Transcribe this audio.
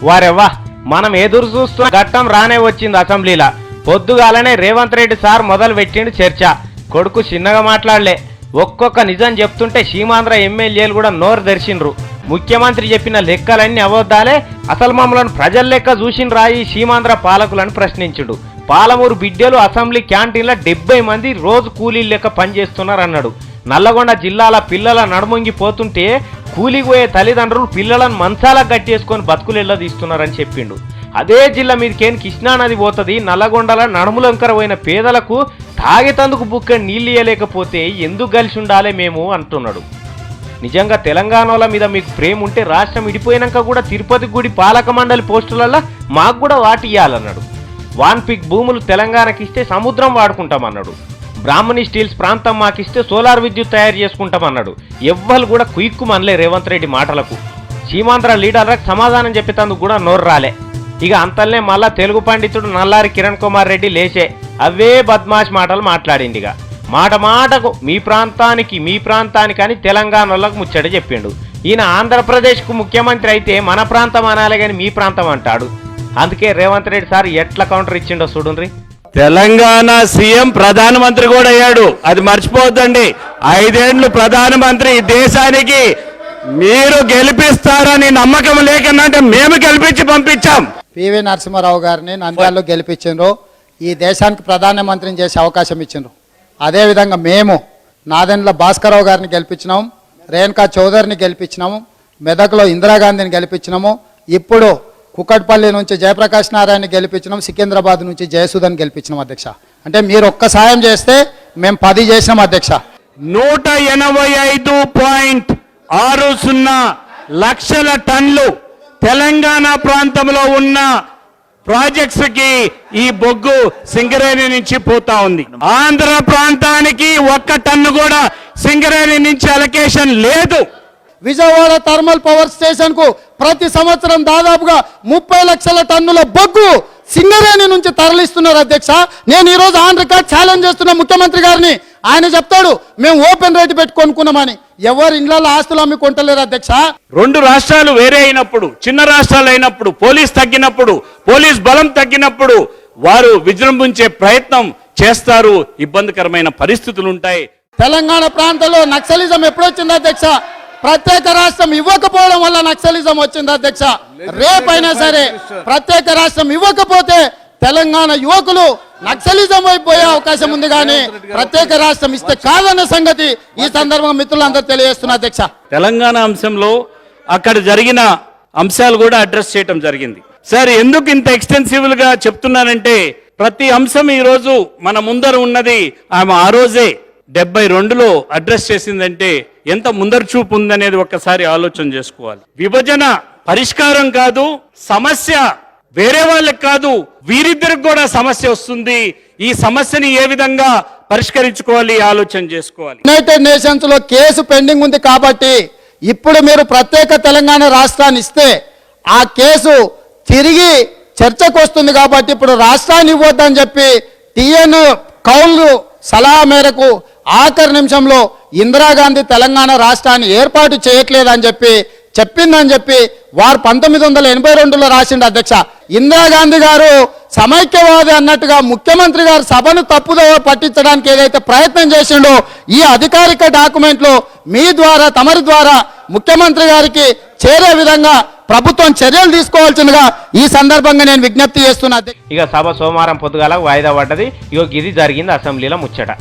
వారెవ్వా మనం ఎదురు చూస్తున్న ఘట్టం రానే వచ్చింది అసెంబ్లీలా. పొద్దుగాలనే రేవంత్ రెడ్డి సార్ మొదలు పెట్టిండు చర్చ. కొడుకు చిన్నగా మాట్లాడలే. ఒక్కొక్క నిజం చెప్తుంటే సీమాంధ్ర ఎమ్మెల్యేలు కూడా నోరు తెరిచిండ్రు. ముఖ్యమంత్రి చెప్పిన లెక్కలన్నీ అవద్దాలే, అసలు మమ్మల్ని ప్రజల లెక్క చూసిండ్రా ఈ సీమాంధ్ర పాలకులను ప్రశ్నించుడు. పాలమూరు బిడ్డలు అసెంబ్లీ క్యాంటీన్లో 70 మంది రోజు కూలీలు లెక్క పనిచేస్తున్నారు అన్నాడు. నల్లగొండ జిల్లాల పిల్లల నడుమొంగిపోతుంటే కూలికి పోయే తల్లిదండ్రులు పిల్లలను మంచాలకు గట్టేసుకొని బతుకులెల్ల తీస్తున్నారని చెప్పిండు. అదే జిల్లా మీదకేం కృష్ణానది పోతుంది. నల్లగొండల నడుములంకర పోయిన పేదలకు తాగేతందుకు బుక్క నీళ్ళు ఇయ్యలేకపోతే ఎందుకు కలిసి ఉండాలి మేము అంటున్నాడు. నిజంగా తెలంగాణల మీద మీకు ప్రేమ ఉంటే రాష్ట్రం విడిపోయినాక కూడా తిరుపతి గుడి పాలక మండలి పోస్టులలో మాకు కూడా వాటి ఇవ్వాలన్నాడు. వాన్ పిక్ భూములు తెలంగాణకి ఇస్తే సముద్రం వాడుకుంటామన్నాడు. బ్రాహ్మణి స్టీల్స్ ప్రాంతం మాకిస్తే సోలార్ విద్యుత్ తయారు చేసుకుంటామన్నాడు. ఎవ్వరు కూడా కుయిక్కు మనలే రేవంత్ రెడ్డి మాటలకు. సీమాంధ్ర లీడర్లకు సమాధానం చెప్పేందుకు కూడా నోరు రాలే. ఇక అంతల్నే మళ్ళా తెలుగు పండితుడు నల్లారి కిరణ్ కుమార్ రెడ్డి లేచే అవే బద్మాష్ మాటలు మాట్లాడిండిగా. మాట మాటకు మీ ప్రాంతానికి అని తెలంగాణలకు ముచ్చట చెప్పిండు. ఈయన ఆంధ్రప్రదేశ్కు ముఖ్యమంత్రి అయితే మన ప్రాంతం అనాలి కానీ మీ ప్రాంతం అంటాడు. అందుకే రేవంత్ రెడ్డి సార్ ఎట్లా కౌంటర్ ఇచ్చిండో చూడుండ్రి. తెలంగాణ సీఎం ప్రధానమంత్రి కూడా అయ్యాడు, అది మర్చిపోవద్దండి. 5 ఏళ్లు ప్రధానమంత్రి దేశానికి మీరు గెలిపిస్తారని నమ్మకం లేకనంటే మేము గెలిపించి పంపించాం. పివి నరసింహారావు గారిని నంద్యాలలో గెలిపించారు. ఈ దేశానికి ప్రధానమంత్రిని చేసే అవకాశం ఇచ్చిండ్రు. అదేవిధంగా మేము నాదెండ్ల భాస్కరరావు గారిని గెలిపించినాము, రేణుకా చౌదరిని గెలిపించినాము, మెదక్లో ఇందిరాగాంధీని గెలిపించినాము, ఇప్పుడు కుకట్పల్లి నుంచి జయప్రకాష్ నారాయణ గెలిపించినాం, సికింద్రాబాద్ నుంచి జయసుధని గెలిపించినాం అధ్యక్ష. అంటే మీరు ఒక్క సాయం చేస్తే మేము 10 చేసినాం అధ్యక్ష. 185.60 లక్షల టన్నులు తెలంగాణ ప్రాంతంలో ఉన్న ప్రాజెక్ట్స్ కి ఈ బొగ్గు సింగరేణి నుంచి పోతా ఉంది. ఆంధ్ర ప్రాంతానికి 1 టన్ను కూడా సింగరేణి నుంచి అలొకేషన్ లేదు. విజయవాడ థర్మల్ పవర్ స్టేషన్ కు ప్రతి సంవత్సరం దాదాపుగా 30 లక్షల టన్నుల బొగ్గు సింగరేణి నుంచి తరలిస్తున్నారు అధ్యక్ష. నేను ఈ రోజు ఆన్ రికార్డ్ ఛాలెంజ్ చేస్తున్న ముఖ్యమంత్రి గారిని. ఆయన చెప్తాడు మేము ఓపెన్ రేట్ పెట్టుకొనుకున్నామని. ఎవరు ఇండ్లలో ఆస్తులు అమ్మి కొంటలేరు అధ్యక్ష. 2 రాష్ట్రాలు వేరే అయినప్పుడు, చిన్న రాష్ట్రాలు అయినప్పుడు, పోలీస్ తగ్గినప్పుడు, పోలీస్ బలం తగ్గినప్పుడు వారు విజృంభించే ప్రయత్నం చేస్తారు. ఇబ్బందికరమైన పరిస్థితులు ఉంటాయి. తెలంగాణ ప్రాంతంలో నక్సలిజం ఎప్పుడొచ్చింది అధ్యక్ష? ప్రత్యేక రాష్ట్రం ఇవ్వకపోవడం వల్ల నక్సలిజం వచ్చింది అధ్యక్ష. రేపైనా సరే ప్రత్యేక రాష్ట్రం ఇవ్వకపోతే తెలంగాణ యువకులు నక్సలిజం అయిపోయే అవకాశం ఉంది, కానీ ప్రత్యేక రాష్ట్రం ఇస్తే కాదన్న సంగతి ఈ సందర్భంగా మిత్రులందరూ తెలియజేస్తున్నా అధ్యక్ష. తెలంగాణ అంశంలో అక్కడ జరిగిన అంశాలు కూడా అడ్రస్ చేయడం జరిగింది. సార్ ఎందుకు ఇంత ఎక్స్టెన్సివ్ గా చెప్తున్నానంటే ప్రతి అంశం ఈ రోజు మన ముందర ఉన్నది ఆమె ఆ రోజే 72లో అడ్రస్ చేసిందంటే ఎంత ముందర చూపు ఉందనేది ఒక్కసారి ఆలోచన చేసుకోవాలి. విభజన పరిష్కారం కాదు, సమస్య వేరే వాళ్ళకి కాదు, వీరిద్దరికి కూడా సమస్య వస్తుంది. ఈ సమస్యని ఏ విధంగా పరిష్కరించుకోవాలి ఆలోచన చేసుకోవాలి. యునైటెడ్ నేషన్స్ లో కేసు పెండింగ్ ఉంది కాబట్టి ఇప్పుడు మీరు ప్రత్యేక తెలంగాణ రాష్ట్రాన్ని ఇస్తే ఆ కేసు తిరిగి చర్చకు వస్తుంది కాబట్టి ఇప్పుడు రాష్ట్రాన్ని ఇవ్వద్దని చెప్పి టిఎన్ కౌల్ సలహా మేరకు ఆఖరి నిమిషంలో ఇందిరాగాంధీ తెలంగాణ రాష్ట్రాన్ని ఏర్పాటు చేయట్లేదని చెప్పి చెప్పిందని చెప్పి వారు 1982లో రాసిండు అధ్యక్ష. ఇందిరాగాంధీ గారు సమైక్యవాది అన్నట్టుగా ముఖ్యమంత్రి గారు సభను తప్పుదోవ పట్టించడానికి ఏదైతే ప్రయత్నం చేసిండో ఈ అధికారిక డాక్యుమెంట్లో మీ ద్వారా తమరి ద్వారా ముఖ్యమంత్రి గారికి చేరే విధంగా ప్రభుత్వం చర్యలు తీసుకోవాల్సిందిగా ఈ సందర్భంగా నేను విజ్ఞప్తి చేస్తున్నా. ఇక సభ సోమవారం పొద్దుగాల వాయిదా పడ్డది. ఇక ఇది జరిగింది అసెంబ్లీలో ముచ్చట.